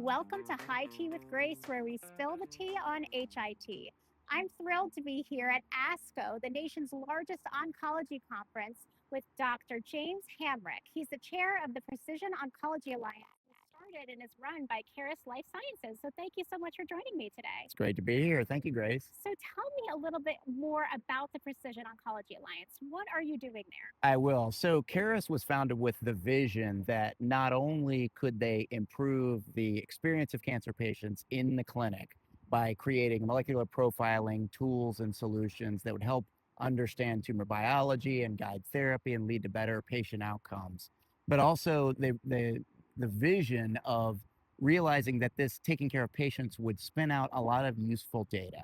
Welcome to High Tea with Grace, where we spill the tea on HIT. I'm thrilled to be here at ASCO, the nation's largest oncology conference, with Dr. James Hamrick. He's the chair of the Precision Oncology Alliance, started and is run by Caris Life Sciences. So thank you so much for joining me today. It's great to be here. Thank you, Grace. So tell me a little bit more about the Precision Oncology Alliance. What are you doing there? I will. So Caris was founded with the vision that not only could they improve the experience of cancer patients in the clinic by creating molecular profiling tools and solutions that would help understand tumor biology and guide therapy and lead to better patient outcomes, but also the vision of realizing that this taking care of patients would spin out a lot of useful data.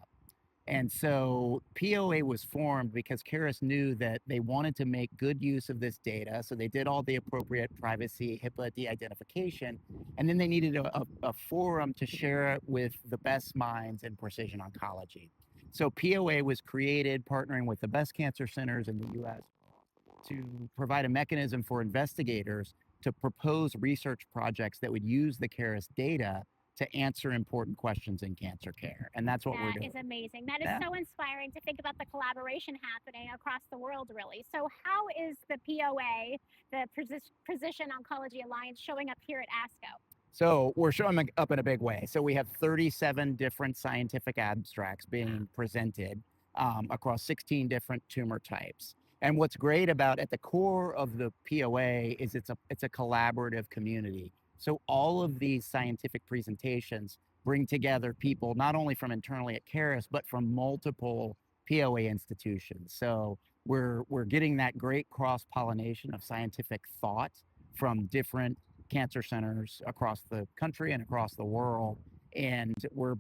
And so POA was formed because Caris knew that they wanted to make good use of this data. So they did all the appropriate privacy, HIPAA de-identification, and then they needed a forum to share it with the best minds in precision oncology. So POA was created partnering with the best cancer centers in the US to provide a mechanism for investigators to propose research projects that would use the Caris data to answer important questions in cancer care. And that's what we're doing. That is amazing. That is so inspiring to think about the collaboration happening across the world, really. So how is the POA, the Precision Oncology Alliance, showing up here at ASCO? So we're showing up in a big way. So we have 37 different scientific abstracts being presented across 16 different tumor types. And what's great about at the core of the POA is it's a collaborative community. So all of these scientific presentations bring together people not only from internally at Caris, but from multiple POA institutions. So we're getting that great cross-pollination of scientific thought from different cancer centers across the country and across the world. And we're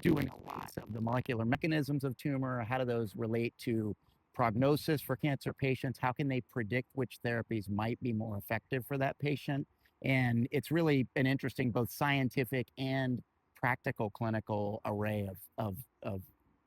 doing a lot of the molecular mechanisms of tumor. How do those relate to prognosis for cancer patients? How can they predict which therapies might be more effective for that patient? And it's really an interesting both scientific and practical clinical array of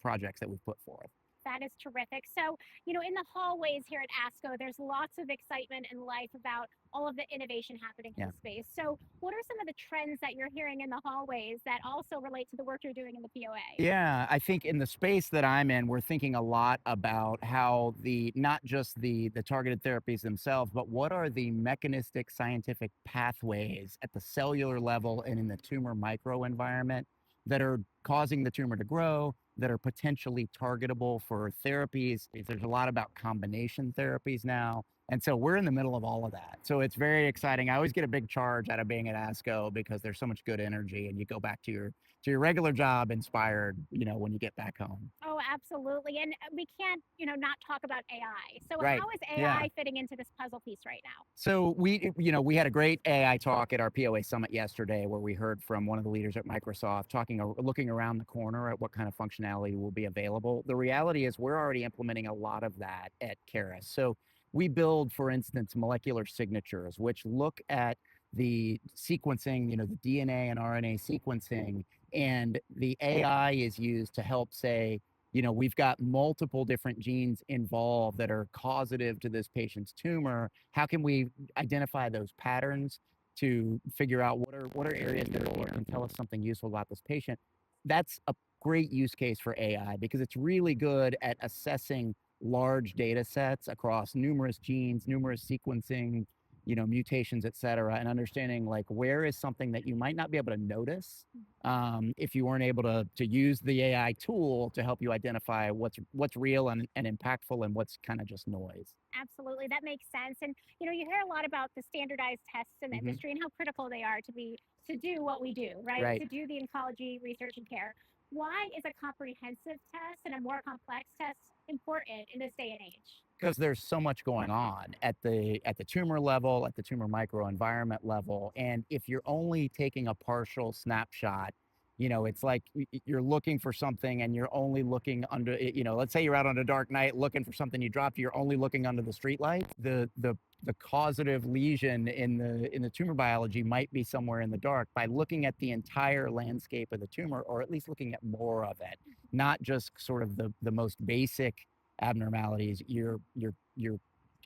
projects that we've put forth. That is terrific. So, in the hallways here at ASCO, there's lots of excitement and life about all of the innovation happening in the space. So what are some of the trends that you're hearing in the hallways that also relate to the work you're doing in the POA? Yeah, I think in the space that I'm in, we're thinking a lot about how not just the targeted therapies themselves, but what are the mechanistic scientific pathways at the cellular level and in the tumor microenvironment that are causing the tumor to grow, that are potentially targetable for therapies. There's a lot about combination therapies now. And so we're in the middle of all of that. So it's very exciting. I always get a big charge out of being at ASCO because there's so much good energy and you go back to your regular job inspired, when you get back home. Oh, absolutely. And we can't, not talk about AI. So Right. How is AI fitting into this puzzle piece right now? So we had a great AI talk at our POA summit yesterday where we heard from one of the leaders at Microsoft looking around the corner at what kind of functionality will be available. The reality is we're already implementing a lot of that at Caris. So we build, for instance, molecular signatures, which look at the sequencing, the DNA and RNA sequencing, and the AI is used to help say, we've got multiple different genes involved that are causative to this patient's tumor. How can we identify those patterns to figure out what are areas that can tell us something useful about this patient? That's a great use case for AI because it's really good at assessing large data sets across numerous genes, numerous sequencing, mutations, et cetera, and understanding like where is something that you might not be able to notice if you weren't able to use the AI tool to help you identify what's real and impactful and what's kind of just noise. Absolutely. That makes sense. And, you hear a lot about the standardized tests in the industry and how critical they are to do what we do, right? To do the oncology research and care. Why is a comprehensive test and a more complex test important in this day and age? Because there's so much going on at the tumor level, at the tumor microenvironment level. And if you're only taking a partial snapshot, it's like you're looking for something and you're only looking under, let's say you're out on a dark night looking for something you dropped, you're only looking under the streetlight. The causative lesion in the tumor biology might be somewhere in the dark. By looking at the entire landscape of the tumor, or at least looking at more of it, not just sort of the most basic abnormalities, you're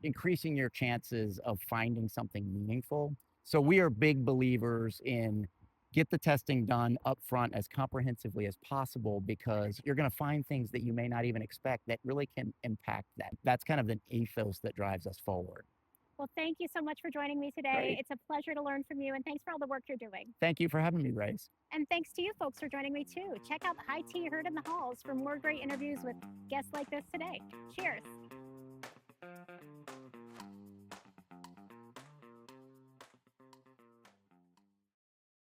increasing your chances of finding something meaningful. So we are big believers in get the testing done up front as comprehensively as possible, because you're going to find things that you may not even expect that really can impact that. That's kind of the ethos that drives us forward. Well, thank you so much for joining me today. Great. It's a pleasure to learn from you, and thanks for all the work you're doing. Thank you for having me, Grace. And thanks to you folks for joining me too. Check out High Tea Heard in the Halls for more great interviews with guests like this today. Cheers.